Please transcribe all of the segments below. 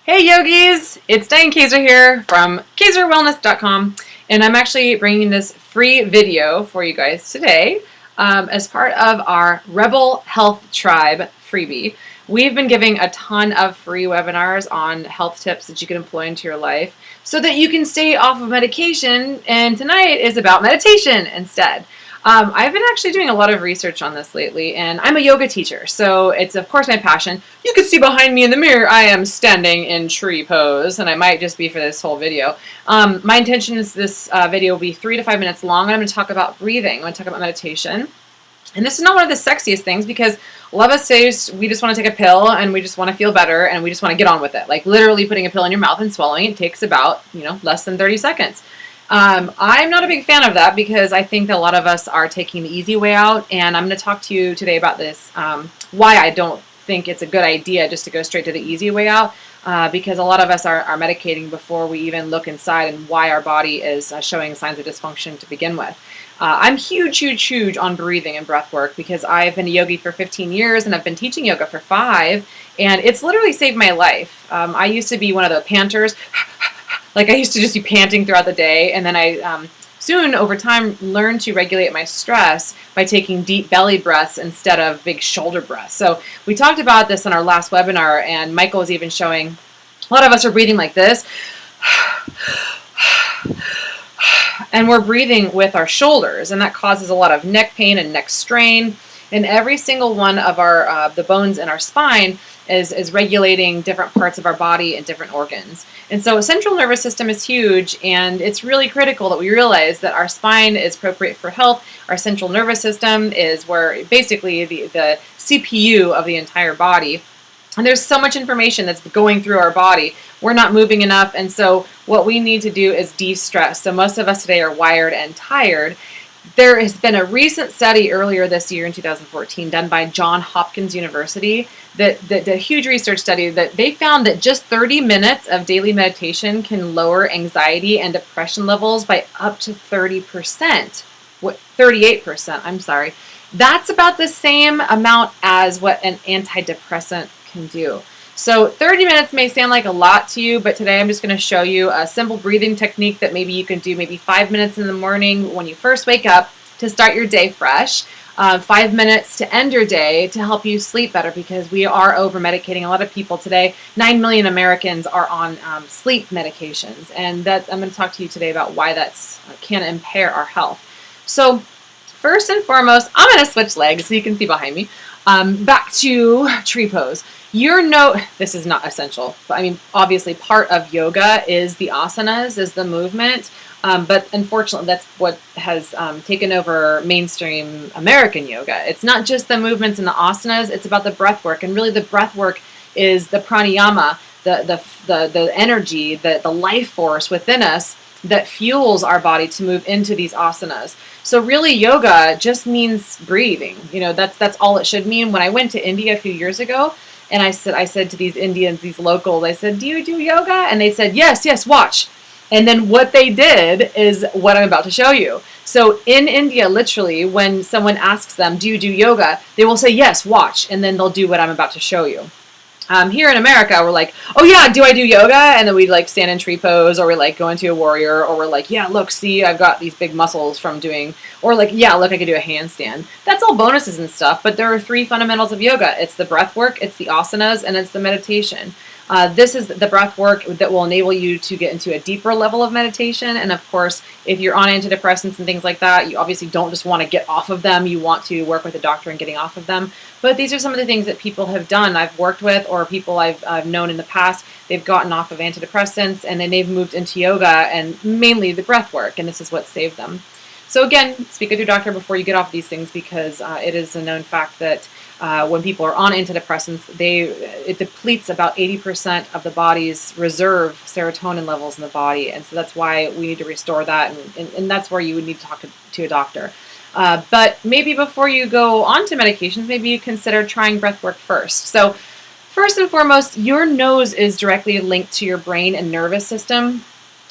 Hey yogis, it's Diane Kazer here from KazerWellness.com, and I'm actually bringing this free video for you guys today as part of our Rebel Health Tribe freebie. We've been giving a ton of free webinars on health tips that you can employ into your life so that you can stay off of medication, and tonight is about meditation instead. I've been actually doing a lot of research on this lately, and I'm a yoga teacher, so it's of course my passion. You can see behind me in the mirror, I am standing in tree pose, and I might just be for this whole video. My intention is this video will be 3 to 5 minutes long, and I'm going to talk about breathing. I'm going to talk about meditation. And this is not one of the sexiest things because a lot of us say we just want to take a pill and we just want to feel better and we just want to get on with it. Like literally putting a pill in your mouth and swallowing it takes about, less than 30 seconds. I'm not a big fan of that because I think that a lot of us are taking the easy way out, and I'm going to talk to you today about this, why I don't think it's a good idea just to go straight to the easy way out, because a lot of us are medicating before we even look inside and why our body is showing signs of dysfunction to begin with. I'm huge on breathing and breath work because I've been a yogi for 15 years and I've been teaching yoga for 5, and it's literally saved my life. I used to be one of the panters. Like I used to just be panting throughout the day, and then I soon over time learned to regulate my stress by taking deep belly breaths instead of big shoulder breaths. So we talked about this in our last webinar, and Michael was even showing a lot of us are breathing like this. And we're breathing with our shoulders, and that causes a lot of neck pain and neck strain. And every single one of our the bones in our spine is regulating different parts of our body and different organs. And so central nervous system is huge, and it's really critical that we realize that our spine is appropriate for health. Our central nervous system is where basically the CPU of the entire body. And there's so much information that's going through our body. We're not moving enough, and so what we need to do is de-stress. So most of us today are wired and tired. There has been a recent study earlier this year in 2014 done by Johns Hopkins University, the huge research study that they found that just 30 minutes of daily meditation can lower anxiety and depression levels by up to 38%. I'm sorry. That's about the same amount as what an antidepressant can do. So 30 minutes may sound like a lot to you, but today I'm just going to show you a simple breathing technique that maybe you can do maybe 5 minutes in the morning when you first wake up to start your day fresh, 5 minutes to end your day to help you sleep better, because we are over-medicating a lot of people today. 9 million Americans are on sleep medications, and that I'm going to talk to you today about why that can impair our health. So first and foremost, I'm going to switch legs so you can see behind me. Back to tree pose. This is not essential, but I mean, obviously part of yoga is the asanas, is the movement, but unfortunately that's what has taken over mainstream American yoga. It's not just the movements and the asanas, it's about the breath work, and really the breath work is the pranayama, the energy, the life force within us that fuels our body to move into these asanas. So really yoga just means breathing. That's all it should mean. When I went to India a few years ago, and I said to these Indians, these locals, I said, "Do you do yoga?" And they said, yes, watch. And then what they did is what I'm about to show you. So in India, literally, when someone asks them, "Do you do yoga?" they will say, "Yes, watch." And then they'll do what I'm about to show you. Here in America, we're like, "Oh yeah, do I do yoga?" And then we like stand in tree pose, or we like go into a warrior, or we're like, "Yeah, look, see, I've got these big muscles from doing," or like, "Yeah, look, I can do a handstand." That's all bonuses and stuff, but there are 3 fundamentals of yoga. It's the breath work, it's the asanas, and it's the meditation. This is the breath work that will enable you to get into a deeper level of meditation. And of course, if you're on antidepressants and things like that, you obviously don't just want to get off of them. You want to work with a doctor in getting off of them. But these are some of the things that people have done, I've worked with, or people I've known in the past. They've gotten off of antidepressants and then they've moved into yoga and mainly the breath work, and this is what saved them. So again, speak with your doctor before you get off these things, because it is a known fact that when people are on antidepressants, it depletes about 80% of the body's reserve serotonin levels in the body, and so that's why we need to restore that, and that's where you would need to talk to a doctor. But maybe before you go on to medications, maybe you consider trying breath work first. So first and foremost, your nose is directly linked to your brain and nervous system.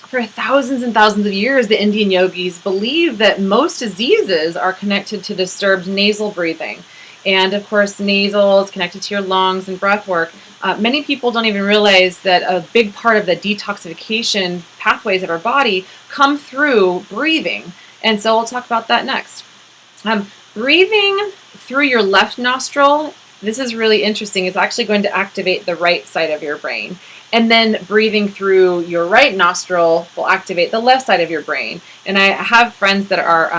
For thousands and thousands of years, the Indian yogis believe that most diseases are connected to disturbed nasal breathing. And of course, nasal is connected to your lungs and breath work. Many people don't even realize that a big part of the detoxification pathways of our body come through breathing. And so we'll talk about that next. Breathing through your left nostril, this is really interesting. It's actually going to activate the right side of your brain. And then breathing through your right nostril will activate the left side of your brain. And I have friends that are,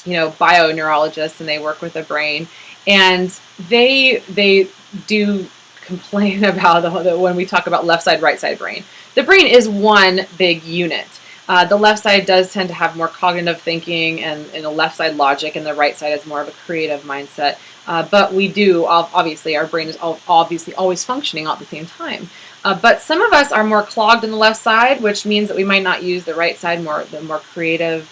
bioneurologists, and they work with the brain. And they do complain about when we talk about left side, right side brain. The brain is one big unit. The left side does tend to have more cognitive thinking and the left side logic, and the right side is more of a creative mindset. But we do, obviously, our brain is obviously always functioning all at the same time. But some of us are more clogged on the left side, which means that we might not use the right side, the more creative,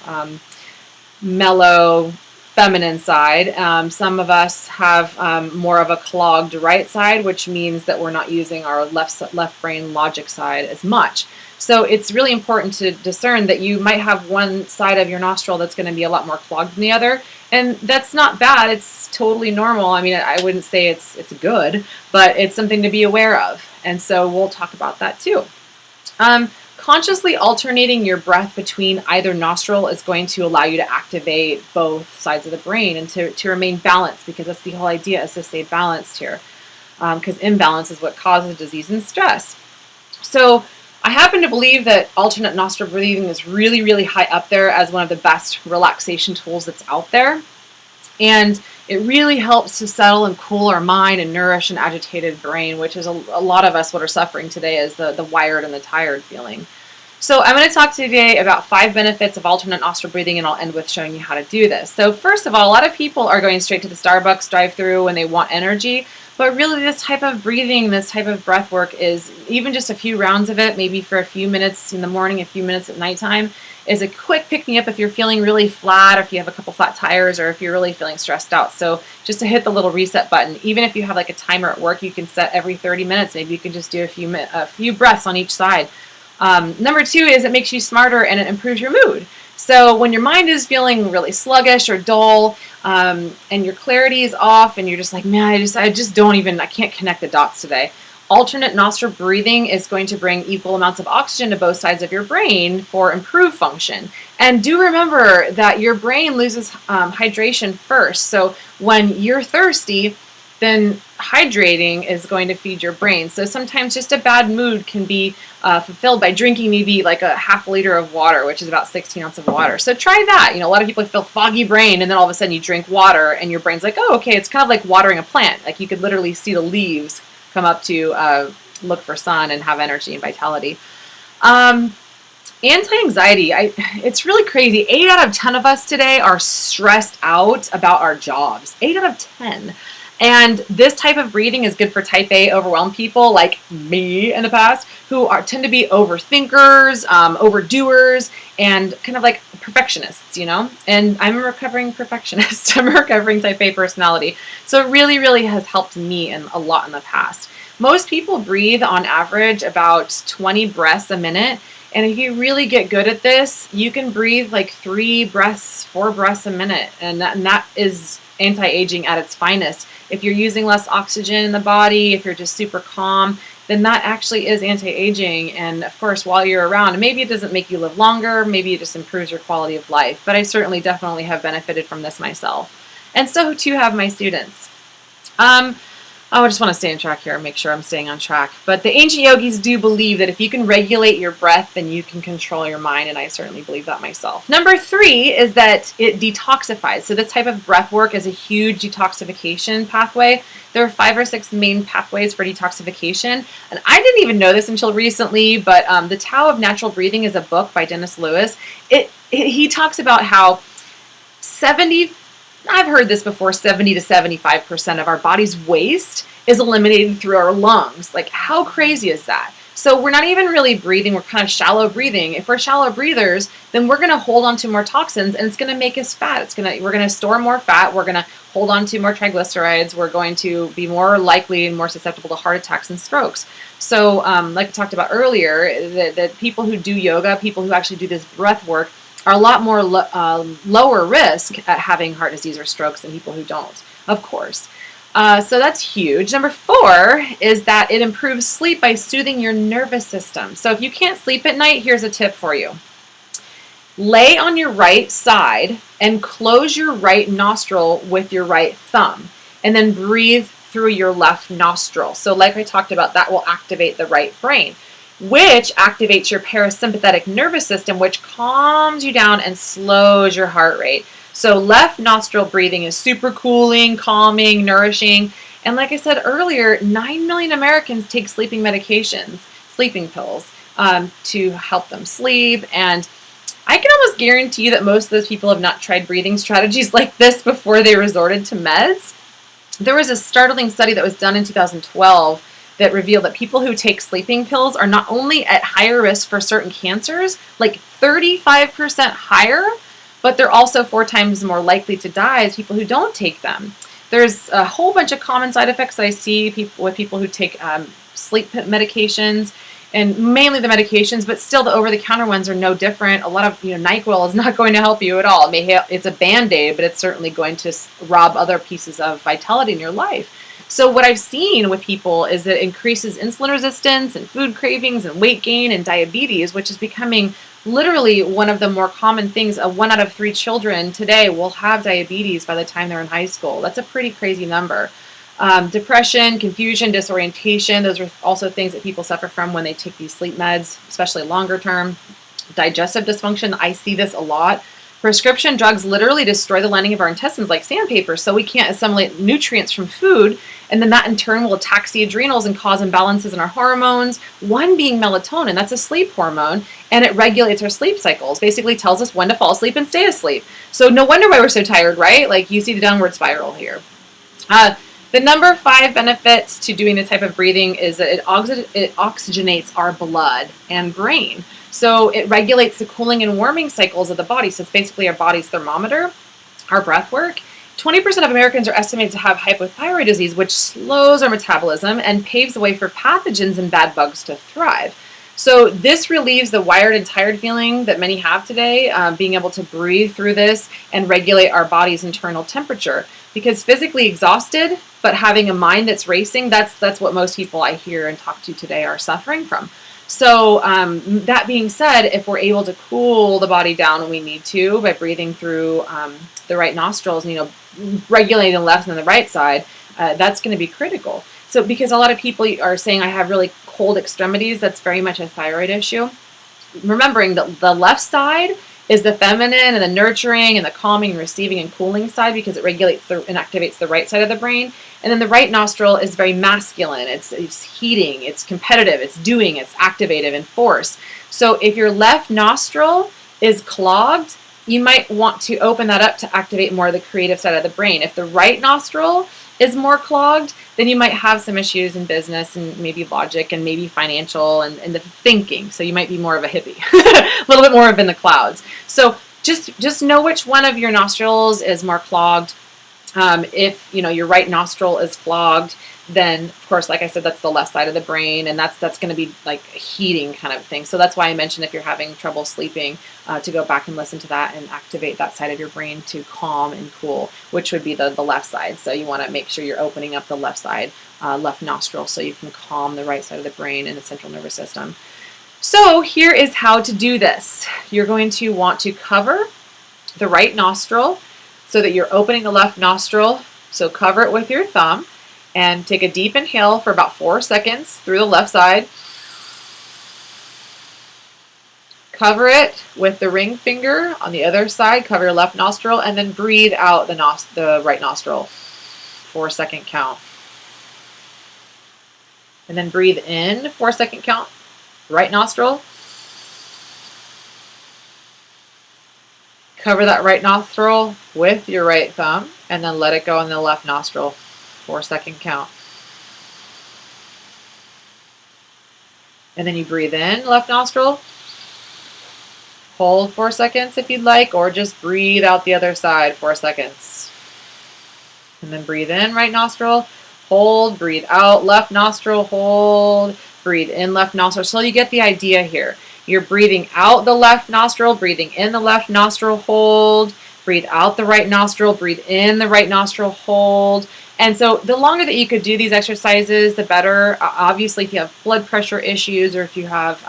mellow, feminine side. Some of us have more of a clogged right side, which means that we're not using our left brain logic side as much. So it's really important to discern that you might have one side of your nostril that's going to be a lot more clogged than the other. And that's not bad. It's totally normal. I mean, I wouldn't say it's good, but it's something to be aware of. And so we'll talk about that too. Consciously alternating your breath between either nostril is going to allow you to activate both sides of the brain and to remain balanced, because that's the whole idea, is to stay balanced here. Because imbalance is what causes disease and stress. So I happen to believe that alternate nostril breathing is really, really high up there as one of the best relaxation tools that's out there. And it really helps to settle and cool our mind and nourish an agitated brain, which is a lot of us what are suffering today, is the wired and the tired feeling. So I'm going to talk today about 5 benefits of alternate nostril breathing, and I'll end with showing you how to do this. So first of all, a lot of people are going straight to the Starbucks drive-thru when they want energy, but really this type of breathing, this type of breath work is even just a few rounds of it, maybe for a few minutes in the morning, a few minutes at nighttime, is a quick pick-me-up if you're feeling really flat, or if you have a couple flat tires, or if you're really feeling stressed out. So just to hit the little reset button. Even if you have like a timer at work, you can set every 30 minutes. Maybe you can just do a few breaths on each side. Number 2 is it makes you smarter and it improves your mood. So when your mind is feeling really sluggish or dull, and your clarity is off, and you're just like, man, I can't connect the dots today. Alternate nostril breathing is going to bring equal amounts of oxygen to both sides of your brain for improved function. And do remember that your brain loses hydration first. So when you're thirsty, then hydrating is going to feed your brain. So sometimes just a bad mood can be fulfilled by drinking maybe like a half liter of water, which is about 16 ounces of water. So try that. A lot of people feel foggy brain, and then all of a sudden you drink water and your brain's like, oh, okay, it's kind of like watering a plant. Like you could literally see the leaves come up to look for sun and have energy and vitality. Anti-anxiety, it's really crazy. 8 out of 10 of us today are stressed out about our jobs. 8 out of 10. And this type of breathing is good for type A overwhelmed people like me in the past, who tend to be overthinkers, overdoers, and kind of like perfectionists, And I'm a recovering perfectionist. I'm a recovering type A personality. So it really, really has helped me a lot in the past. Most people breathe on average about 20 breaths a minute. And if you really get good at this, you can breathe like 3 breaths, 4 breaths a minute. And that is anti-aging at its finest. If you're using less oxygen in the body, if you're just super calm, then that actually is anti-aging. And of course, while you're around, maybe it doesn't make you live longer, maybe it just improves your quality of life. But I certainly definitely have benefited from this myself. And so too have my students. I just want to stay on track here and make sure I'm staying on track. But the ancient yogis do believe that if you can regulate your breath, then you can control your mind, and I certainly believe that myself. Number 3 is that it detoxifies. So this type of breath work is a huge detoxification pathway. There are 5 or 6 main pathways for detoxification, and I didn't even know this until recently, but The Tao of Natural Breathing is a book by Dennis Lewis. He talks about how I've heard this before, 70 to 75% of our body's waste is eliminated through our lungs. Like, how crazy is that? So we're not even really breathing, we're kind of shallow breathing. If we're shallow breathers, then we're gonna hold on to more toxins, and it's gonna make us fat. We're gonna store more fat, we're gonna hold on to more triglycerides, we're going to be more likely and more susceptible to heart attacks and strokes. So like we talked about earlier, that people who do yoga, people who actually do this breath work, are a lot more lower risk at having heart disease or strokes than people who don't, of course. So that's huge. Number 4 is that it improves sleep by soothing your nervous system. So if you can't sleep at night, here's a tip for you. Lay on your right side and close your right nostril with your right thumb, and then breathe through your left nostril. So like I talked about, that will activate the right brain, which activates your parasympathetic nervous system, which calms you down and slows your heart rate. So left nostril breathing is super cooling, calming, nourishing. And like I said earlier, 9 million Americans take sleeping medications, sleeping pills, to help them sleep. And I can almost guarantee you that most of those people have not tried breathing strategies like this before they resorted to meds. There was a startling study that was done in 2012 that revealed that people who take sleeping pills are not only at higher risk for certain cancers, like 35% higher, but they're also 4 times more likely to die as people who don't take them. There's a whole bunch of common side effects that I see with people who take sleep medications, and mainly the medications, but still the over-the-counter ones are no different. A lot of, NyQuil is not going to help you at all. It's a Band-Aid, but it's certainly going to rob other pieces of vitality in your life. So what I've seen with people is that it increases insulin resistance and food cravings and weight gain and diabetes, which is becoming literally one of the more common things. 1 out of 3 children today will have diabetes by the time they're in high school. That's a pretty crazy number. Depression, confusion, disorientation, those are also things that people suffer from when they take these sleep meds, especially longer term. Digestive dysfunction, I see this a lot. Prescription drugs literally destroy the lining of our intestines like sandpaper, so we can't assimilate nutrients from food, and then that in turn will tax the adrenals and cause imbalances in our hormones, one being melatonin. That's a sleep hormone, and it regulates our sleep cycles, basically tells us when to fall asleep and stay asleep. So no wonder why we're so tired, right? Like, you see the downward spiral here. The number 5 benefit to doing this type of breathing is that it oxygenates our blood and brain. So it regulates the cooling and warming cycles of the body. So it's basically our body's thermometer, our breath work. 20% of Americans are estimated to have hypothyroid disease, which slows our metabolism and paves the way for pathogens and bad bugs to thrive. So this relieves the wired and tired feeling that many have today, being able to breathe through this and regulate our body's internal temperature. Because physically exhausted, but having a mind that's racing, that's what most people I hear and talk to today are suffering from. So that being said, if we're able to cool the body down when we need to by breathing through the right nostrils, regulating the left and the right side, that's going to be critical. So because a lot of people are saying I have really cold extremities, that's very much a thyroid issue. Remembering that the left side is the feminine and the nurturing and the calming and receiving and cooling side, because it regulates and activates the right side of the brain. And then the right nostril is very masculine. It's heating, it's competitive, it's doing, it's activative and force. So if your left nostril is clogged, you might want to open that up to activate more of the creative side of the brain. If the right nostril is more clogged, then you might have some issues in business and maybe logic and maybe financial and the thinking. So you might be more of a hippie, a little bit more up in the clouds. So just know which one of your nostrils is more clogged. If your right nostril is clogged, then of course, like I said, that's the left side of the brain, and that's going to be like a heating kind of thing. So that's why I mentioned if you're having trouble sleeping, to go back and listen to that and activate that side of your brain to calm and cool, which would be the left side. So you want to make sure you're opening up the left side, left nostril, so you can calm the right side of the brain and the central nervous system. So here is how to do this. You're going to want to cover the right nostril so that you're opening the left nostril. So cover it with your thumb and take a deep inhale for about 4 seconds through the left side. Cover it with the ring finger on the other side. Cover your left nostril and then breathe out the right nostril. 4-second count. And then breathe in, 4-second count. Right nostril. Cover that right nostril with your right thumb and then let it go in the left nostril. 4-second count. And then you breathe in, left nostril. Hold 4 seconds if you'd like, or just breathe out the other side, 4 seconds. And then breathe in, right nostril. Hold, breathe out, left nostril, hold. Breathe in, left nostril. So you get the idea here. You're breathing out the left nostril, breathing in the left nostril, hold. Breathe out the right nostril, breathe in the right nostril, hold. And so the longer that you could do these exercises, the better. Obviously, if you have blood pressure issues or if you have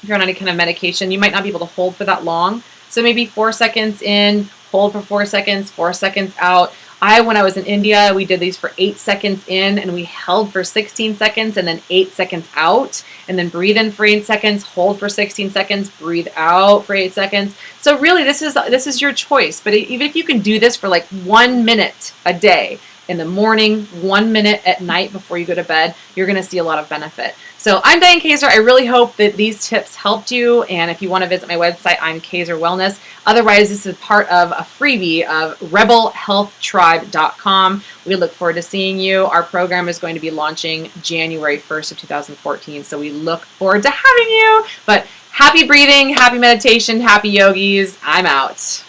if you're on any kind of medication, you might not be able to hold for that long. So maybe 4 seconds in, hold for 4 seconds, 4 seconds out. When I was in India, we did these for 8 seconds in, and we held for 16 seconds, and then 8 seconds out, and then breathe in for 8 seconds, hold for 16 seconds, breathe out for 8 seconds. So really, this is your choice. But even if you can do this for like 1 minute a day, in the morning, 1 minute at night before you go to bed, you're going to see a lot of benefit. So I'm Diane Kazer. I really hope that these tips helped you. And if you want to visit my website, I'm Kazer Wellness. Otherwise, this is part of a freebie of rebelhealthtribe.com. We look forward to seeing you. Our program is going to be launching January 1st of 2014. So we look forward to having you. But happy breathing, happy meditation, happy yogis. I'm out.